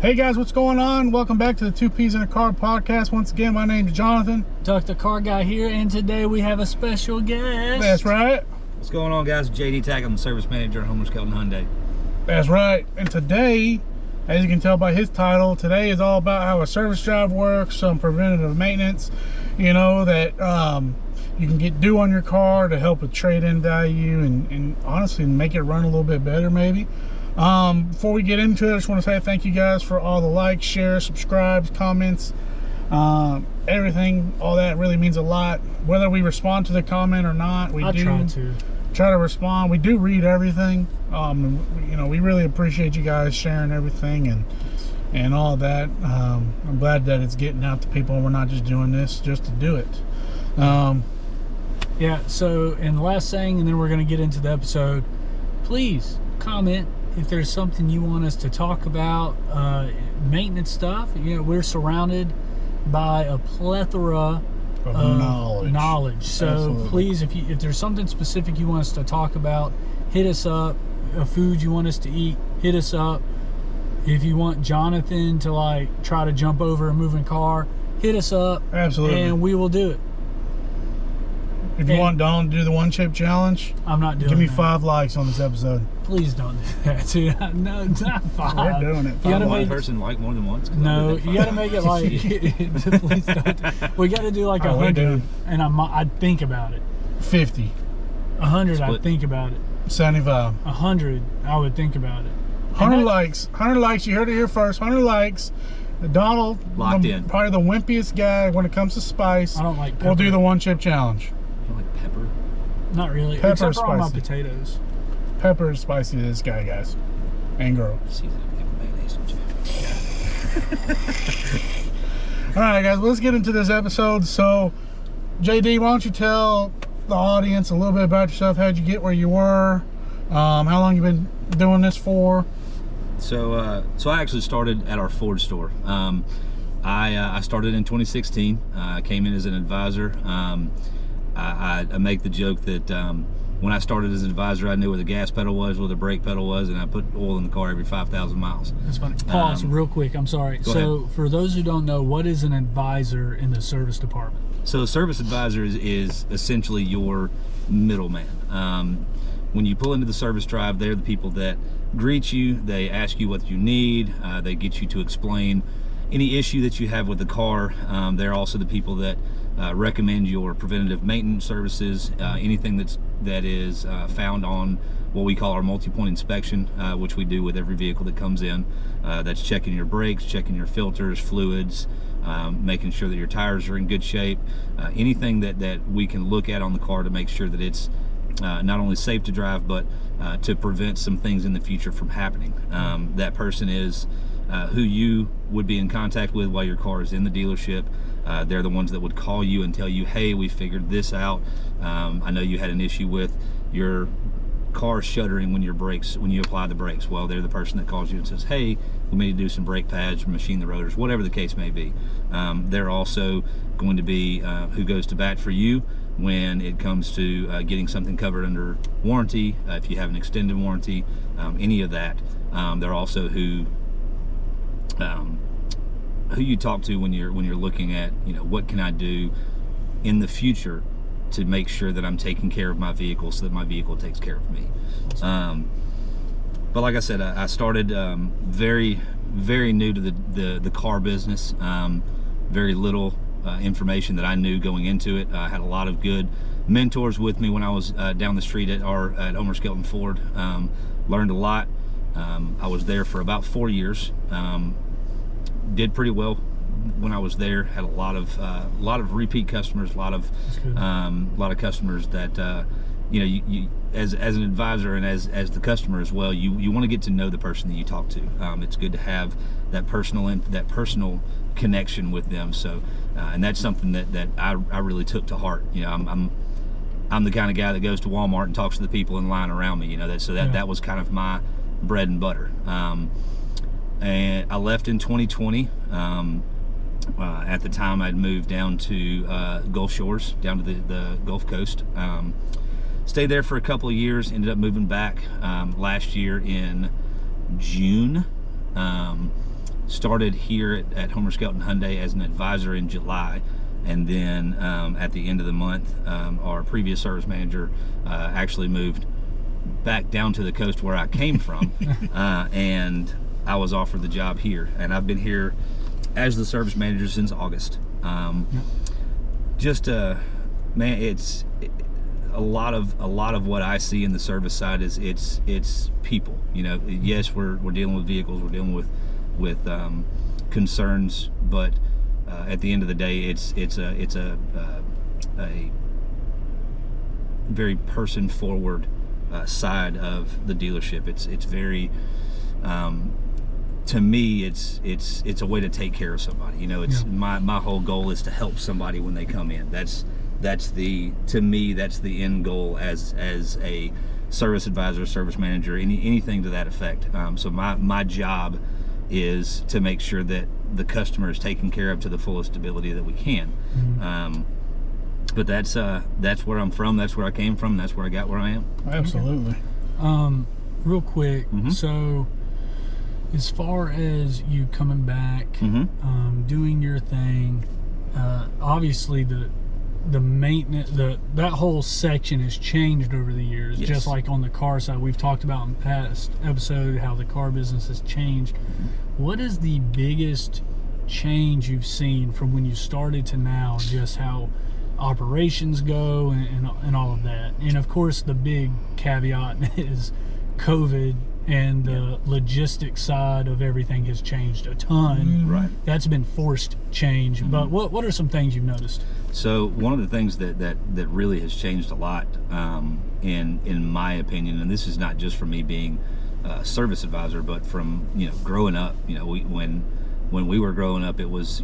Hey guys, what's going on? Welcome back to the Two Peas in a Car podcast. Once again, my name's Jonathan. Talk the Car Guy here, and today we have a special guest. That's right. What's going on, guys? JD Tackett, I'm the service manager at Homer Skelton Hyundai. That's right. And today, as you can tell by his title, today is all about how a service drive works, some preventative maintenance, you know, that you can get due on your car to help with trade-in value and honestly make it run a little bit better maybe. Before we get into it, I just want to say thank you guys for all the likes, shares, subscribes, comments, everything. All that really means a lot. Whether we respond to the comment or not, we try to respond. We do read everything. You know, we really appreciate you guys sharing everything and all that. I'm glad that it's getting out to people and we're not just doing this just to do it. Yeah, so, and the last thing, and then we're going to get into the episode, please comment if there's something you want us to talk about, maintenance stuff. You know, we're surrounded by a plethora of knowledge. So absolutely. Please, if there's something specific you want us to talk about, hit us up. A food you want us to eat, hit us up. If you want Jonathan to like try to jump over a moving car, hit us up. Absolutely. And we will do it. If you want Donald to do the one chip challenge, I'm not doing it. Give me 5 likes on this episode. Please don't do that, dude. No, not 5. We're doing it. You gotta one person like more than once. No, you gotta make it like. Please don't. We gotta do like 100, and I'd think about it. 50. 100, I'd think about it. 75. 100, I would think about it. 100 likes. 100 likes. You heard it here first. 100 likes. Donald, probably the wimpiest guy when it comes to spice. I don't like pepper. We'll do the one chip challenge. You like pepper? Not really. Pepper except for spicy. all my potatoes. Pepper is spicy to this guy, guys. And girl. Season everything with mayonnaise, don't you? All right, guys. Let's get into this episode. So, JD, why don't you tell the audience a little bit about yourself? How'd you get where you were? How long you been doing this for? So I actually started at our Ford store. I started in 2016. I came in as an advisor. I make the joke that when I started as an advisor, I knew where the gas pedal was, where the brake pedal was, and I put oil in the car every 5,000 miles. That's funny. Pause real quick. I'm sorry. So for those who don't know, what is an advisor in the service department? So a service advisor is essentially your middleman. When you pull into the service drive, they're the people that greet you. They ask you what you need. They get you to explain any issue that you have with the car. They're also the people that recommend your preventative maintenance services, anything that is found on what we call our multi-point inspection, which we do with every vehicle that comes in. That's checking your brakes, checking your filters, fluids, making sure that your tires are in good shape. Anything that we can look at on the car to make sure that it's not only safe to drive, but to prevent some things in the future from happening. That person is who you would be in contact with while your car is in the dealership. They're the ones that would call you and tell you, hey, we figured this out. I know you had an issue with your car shuddering when you apply the brakes. Well, they're the person that calls you and says, hey, we may need to do some brake pads, machine the rotors, whatever the case may be. They're also going to be who goes to bat for you when it comes to getting something covered under warranty, if you have an extended warranty, any of that. They're also who you talk to when you're looking at, you know, what can I do in the future to make sure that I'm taking care of my vehicle so that my vehicle takes care of me. But like I said, I started very, very new to the car business. Very little information that I knew going into it. I had a lot of good mentors with me when I was down the street at Homer Skelton Ford. Learned a lot. I was there for about 4 years. Did pretty well when I was there. Had a lot of repeat customers, a lot of customers that you know, you as an advisor and as the customer as well, you want to get to know the person that you talk to. It's good to have that personal connection with them. So and that's something that I really took to heart. You know, I'm the kind of guy that goes to Walmart and talks to the people in line around me. You know, that was kind of my bread and butter. And I left in 2020. At the time, I'd moved down to Gulf Shores, down to the Gulf Coast. Stayed there for a couple of years, ended up moving back last year in June. started here at Homer Skelton Hyundai as an advisor in July, and then at the end of the month, our previous service manager actually moved back down to the coast where I came from, and I was offered the job here, and I've been here as the service manager since August. Man, it's a lot of what I see in the service side is it's people. You know, yes, we're dealing with vehicles, we're dealing with concerns, but at the end of the day, it's a very person forward side of the dealership. It's very to me, it's a way to take care of somebody. You know, it's my whole goal is to help somebody when they come in. To me that's the end goal as a service advisor, service manager, anything to that effect. So my job is to make sure that the customer is taken care of to the fullest ability that we can. But that's where I'm from, that's where I came from, that's where I got where I am. Absolutely. Real quick, so as far as you coming back, doing your thing, obviously the maintenance, that whole section has changed over the years. Yes. Just like on the car side, we've talked about in past episode how the car business has changed. What is the biggest change you've seen from when you started to now, just how operations go and all of that? And of course the big caveat is COVID, and the logistics side of everything has changed a ton. Right. That's been forced change. But what are some things you've noticed? So one of the things that really has changed a lot, in my opinion, and this is not just from me being a service advisor, but from growing up. When we were growing up, it was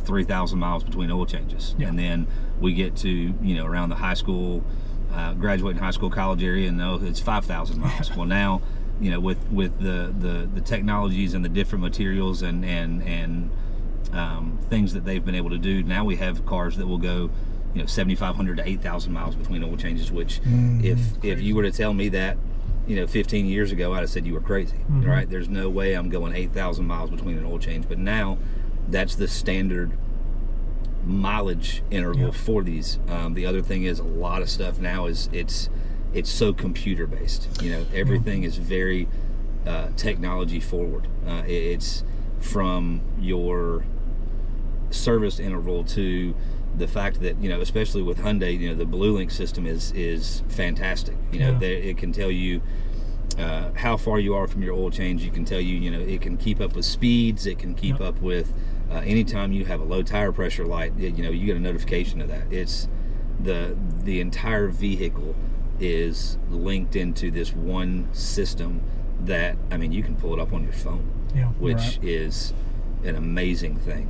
3,000 miles between oil changes, and then we get to around the high school, graduating high school, college area, and it's 5,000 miles. Well, now with the technologies and the different materials and things that they've been able to do, now we have cars that will go 7,500 to 8,000 miles between oil changes, which if you were to tell me that 15 years ago, I'd have said you were crazy. Right? There's no way I'm going 8,000 miles between an oil change. But now that's the standard mileage interval for these. The other thing is, a lot of stuff now is it's so computer based. Everything is very technology forward. It's from your service interval to the fact that especially with Hyundai, the Blue Link system is fantastic. It can tell you how far you are from your oil change. You can tell you, it can keep up with speeds. It can keep up with anytime you have a low tire pressure light. You get a notification of that. It's the entire vehicle is linked into this one system that, you can pull it up on your phone, which is an amazing thing.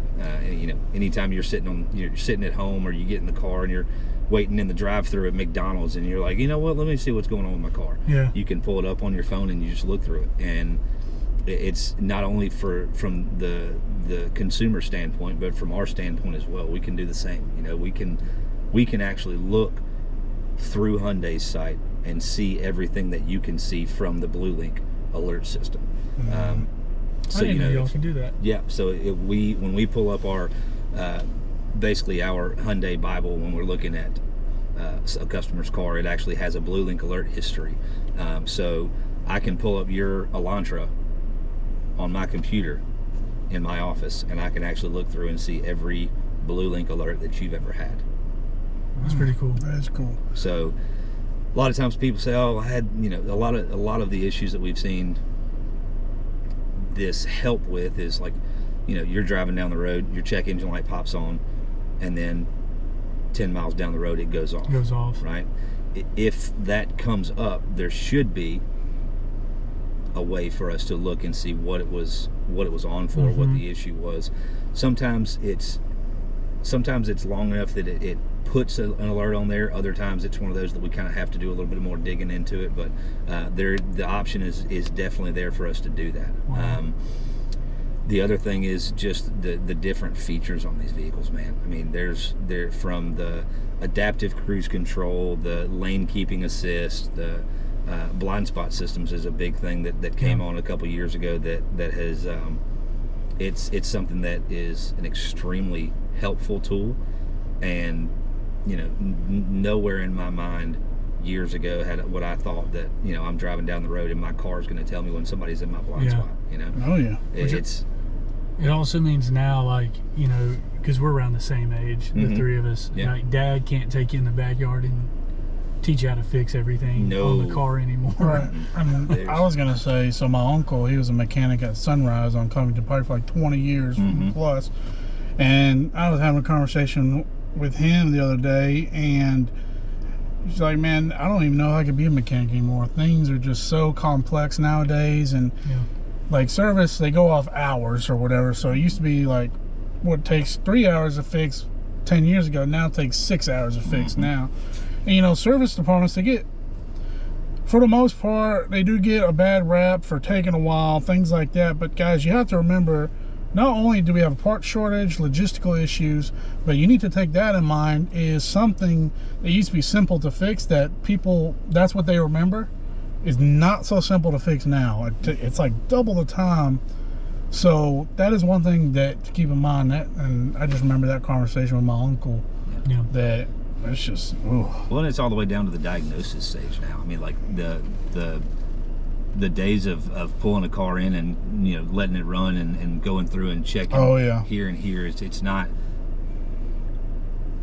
Anytime you're sitting at home, or you get in the car and you're waiting in the drive-thru at McDonald's, and you're like, let me see what's going on with my car. You can pull it up on your phone and you just look through it. And it's not only from the consumer standpoint, but from our standpoint as well. We can do the same. We can actually look through Hyundai's site and see everything that you can see from the Blue Link alert system. So y'all can do that. Yeah. So when we pull up our basically our Hyundai Bible, when we're looking at a customer's car, it actually has a Blue Link alert history. So I can pull up your Elantra on my computer in my office, and I can actually look through and see every Blue Link alert that you've ever had. That's pretty cool. That's cool. So a lot of times people say, I had a lot of the issues that we've seen this help with is like, you're driving down the road, your check engine light pops on, and then 10 miles down the road it goes off. Right? If that comes up, there should be a way for us to look and see what it was on for, what the issue was. Sometimes it's long enough that it puts an alert on there. Other times it's one of those that we kind of have to do a little bit more digging into it, but the option is definitely there for us to do that. Wow. The other thing is just the different features on these vehicles, man. They're from the adaptive cruise control, the lane keeping assist, the blind spot systems is a big thing that came on a couple years ago that has it's something that is an extremely helpful tool, and nowhere in my mind years ago had what I thought that I'm driving down the road and my car is going to tell me when somebody's in my blind spot. Oh yeah. It also means now, like, because we're around the same age, the three of us. Yeah. Like, Dad can't take you in the backyard and teach you how to fix everything on the car anymore. Right. I mean, I was gonna say, so my uncle, he was a mechanic at Sunrise on Covington Pike for like 20 years plus, and I was having a conversation with him the other day, and he's like, man, I don't even know how I could be a mechanic anymore. Things are just so complex nowadays, and like service, they go off hours or whatever. So it used to be like what takes 3 hours to fix 10 years ago, now it takes 6 hours to fix now. And service departments, they get, for the most part, they do get a bad rap for taking a while, things like that. But guys, you have to remember, not only do we have a part shortage, logistical issues, but you need to take that in mind, is something that used to be simple to fix, that people, that's what they remember, is not so simple to fix now. It's like double the time. So that is one thing that to keep in mind. That, and I just remember that conversation with my uncle, that it's just, well, and it's all the way down to the diagnosis stage now. I mean, like the days of pulling a car in and letting it run and going through and checking here and here, it's not.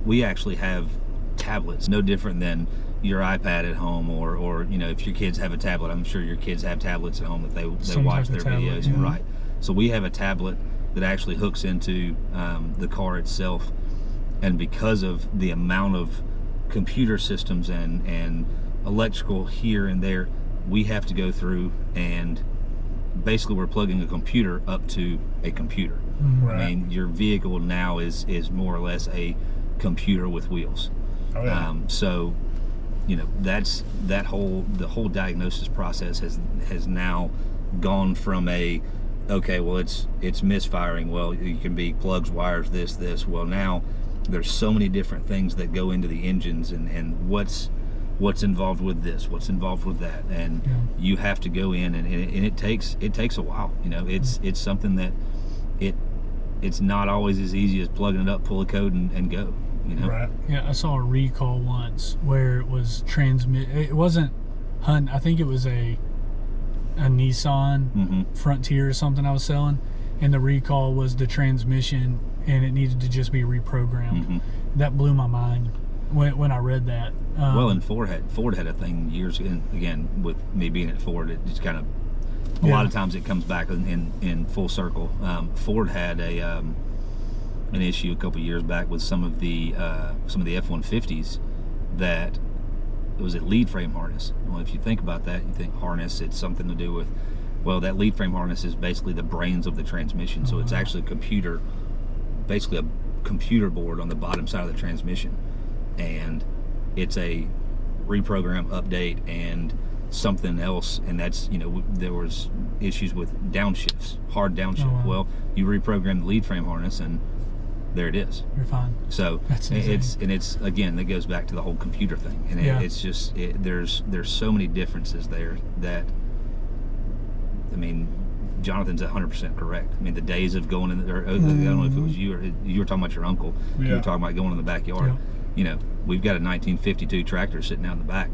We actually have tablets, no different than your iPad at home, or if your kids have a tablet, I'm sure your kids have tablets at home that they watch their videos. Right. So we have a tablet that actually hooks into the car itself, and because of the amount of computer systems and electrical here and there, we have to go through and basically we're plugging a computer up to a computer. Right. I mean, your vehicle now is more or less a computer with wheels. Oh, yeah. So that's the whole diagnosis process has now gone from it's misfiring, well, you can be plugs, wires, this, well, now there's so many different things that go into the engines, and what's involved with this, what's involved with that, and you have to go in and it takes a while. It's something that it's not always as easy as plugging it up, pull a code and go. Right. Yeah, I saw a recall once where it was it wasn't I think it was a Nissan Frontier or something I was selling, and the recall was the transmission, and it needed to just be reprogrammed. That blew my mind when I read that. Well, and Ford had a thing years ago, again, with me being at Ford, it just kind of a lot of times it comes back in full circle. Ford had an issue a couple years back with some of the F-150s that it was a lead frame harness. Well, if you think about that, you think harness, it's something to do with, well, that lead frame harness is basically the brains of the transmission. So it's actually basically a computer board on the bottom side of the transmission, and it's a reprogram, update, and something else. And that's, there was issues with downshifts, hard downshift. Well, you reprogram the lead frame harness and there it is. You're fine. So it's again, that goes back to the whole computer thing, and it's just there's so many differences there that, I mean, Jonathan's 100% correct. I mean, the days of going in, I don't know if it was you or you were talking about your uncle. You were talking about going in the backyard. We've got a 1952 tractor sitting out in the back.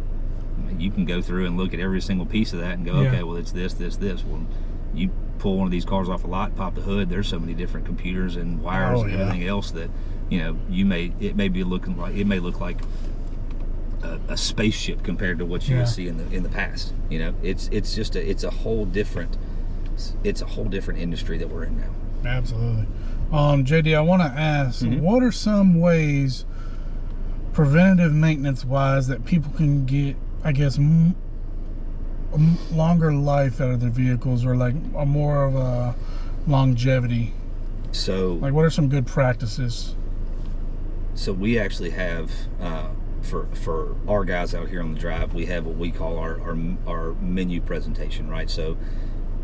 I mean, you can go through and look at every single piece of that and go, okay, well, it's this. Well, you pull one of these cars off a lot, pop the hood, there's so many different computers and wires and everything else that it may look like a spaceship compared to what you would see in the past. It's a whole different industry that we're in now. Absolutely. JD, I want to ask, what are some ways, preventative maintenance wise, that people can get, I guess, longer life out of their vehicles, or like a more of a longevity? So, like, what are some good practices? So we actually have for our guys out here on the drive, we have what we call our menu presentation, right? So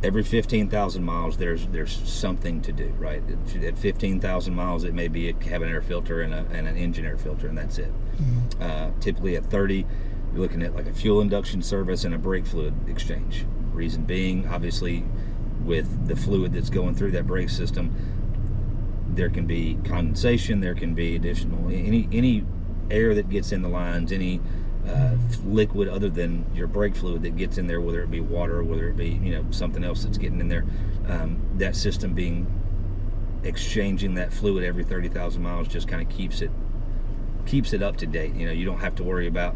every 15,000 miles there's something to do, right? At 15,000 miles it may be a cabin air filter and an engine air filter, and that's it. Typically at 30 you're looking at like a fuel induction service and a brake fluid exchange. Reason being, obviously, with the fluid that's going through that brake system, there can be condensation, there can be additional, any air that gets in the lines, any liquid other than your brake fluid that gets in there, whether it be water, whether it be something else that's getting in there, that system being exchanging that fluid every 30,000 miles just kind of keeps it up to date. You don't have to worry about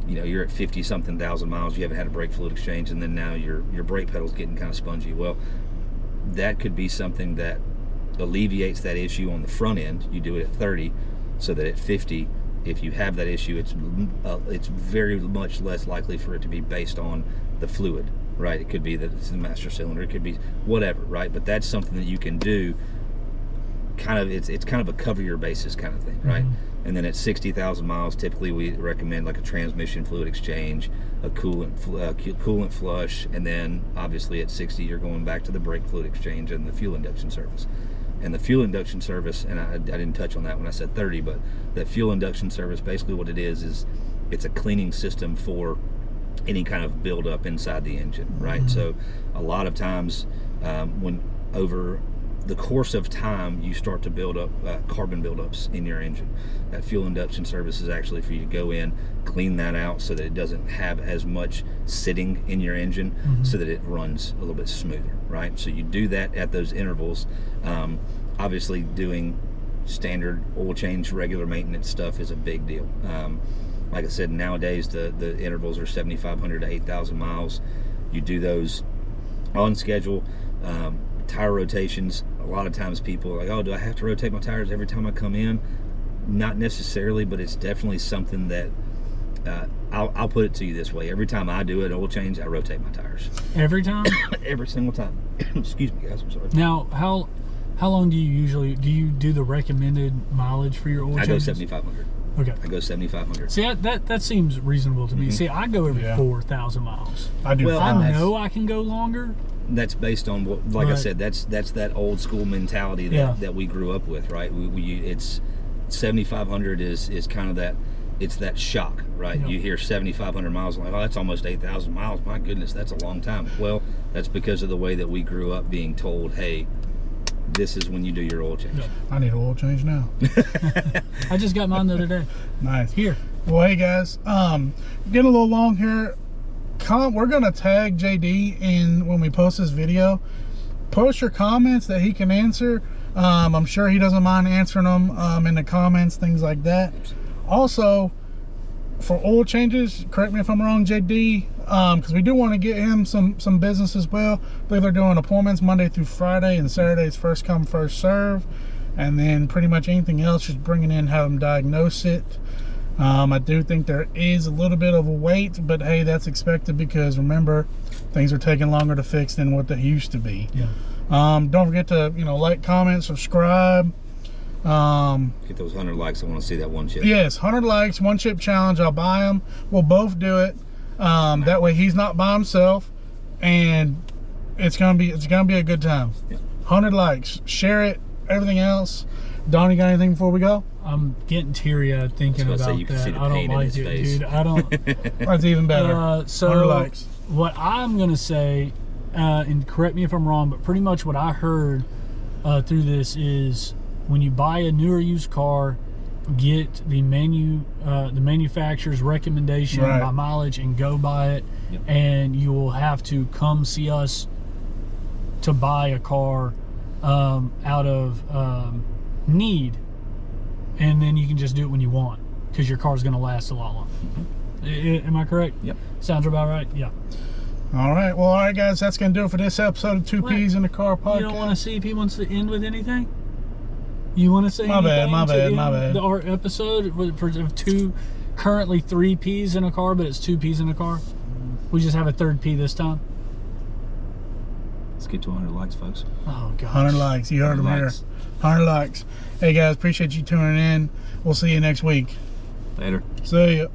you're at 50 something thousand miles, you haven't had a brake fluid exchange, and then now your brake pedal's getting kind of spongy. Well, that could be something that alleviates that issue on the front end. You do it at 30, so that at 50, if you have that issue, it's very much less likely for it to be based on the fluid, right? It could be that it's the master cylinder, it could be whatever, right? But that's something that you can do. It's kind of a cover your bases kind of thing, right? And then at 60,000 miles, typically we recommend like a transmission fluid exchange, a coolant flush, and then obviously at 60 you're going back to the brake fluid exchange and the fuel induction service. And the fuel induction service, and I didn't touch on that when I said 30, but the fuel induction service, basically what it is it's a cleaning system for any kind of buildup inside the engine, right? So a lot of times when over the course of time you start to build up carbon buildups in your engine, that fuel induction service is actually for you to go in, clean that out so that it doesn't have as much sitting in your engine, so that it runs a little bit smoother, right? So you do that at those intervals. Obviously doing standard oil change, regular maintenance stuff is a big deal. Like I said, nowadays the intervals are 7,500 to 8,000 miles. You do those on schedule. Tire rotations, a lot of times people are like, oh, do I have to rotate my tires every time I come in? Not necessarily, but it's definitely something that I'll put it to you this way. Every time I do an oil change, I rotate my tires. Every time? Every single time. Excuse me, guys, I'm sorry. Now, how long do you do the recommended mileage for your oil changes? I go 7,500. Okay. I go 7,500. See, that seems reasonable to me. See, I go every 4,000 miles. I do. Well, I know I can go longer. That's based on what, like I said, that's that old school mentality that we grew up with, right? It's 7,500 is kind of that. It's that shock, right? You hear 7,500 miles, like, oh, that's almost 8,000 miles. My goodness, that's a long time. Well, that's because of the way that we grew up being told, hey, this is when you do your oil change. I need an oil change now. I just got mine the other day. Nice. Here. Well, hey guys, getting a little long here. We're gonna tag JD in when we post this video. Post your comments that he can answer. I'm sure he doesn't mind answering them in the comments, things like that. Also, for oil changes, correct me if I'm wrong, JD, because we do want to get him some business as well. I believe they're doing appointments Monday through Friday, and Saturday's first come, first serve. And then pretty much anything else, just bringing in, have them diagnose it. I do think there is a little bit of a wait, but hey, that's expected because remember, things are taking longer to fix than what they used to be. Don't forget to like, comment, subscribe. Get those 100 likes. I want to see that one chip. Yes, 100 likes, one chip challenge. I'll buy them. We'll both do it. That way he's not by himself, and it's gonna be a good time. 100 likes, share it, everything else. Don, you got anything before we go? I'm getting teary-eyed thinking about that. I don't like it, dude. I don't. That's even better. So 100 likes. What I'm gonna say, and correct me if I'm wrong, but pretty much what I heard through this is when you buy a new or used car, get the manufacturer's recommendation by mileage and go buy it, and you will have to come see us to buy a car out of need, and then you can just do it when you want because your car is going to last a lot longer. Am I correct? Yep. Sounds about right. Yeah. All right. Well, all right, guys. That's going to do it for this episode of Two Peas in the Car podcast. You don't want to see if he wants to end with anything? You want to say anything? My bad. Our episode for currently 3 P's in a car, but it's 2 P's in a car. We just have a 3rd P this time. Let's get to 100 likes, folks. Oh, gosh. 100 likes. You heard them here. 100 likes. Hey, guys. Appreciate you tuning in. We'll see you next week. Later. See ya.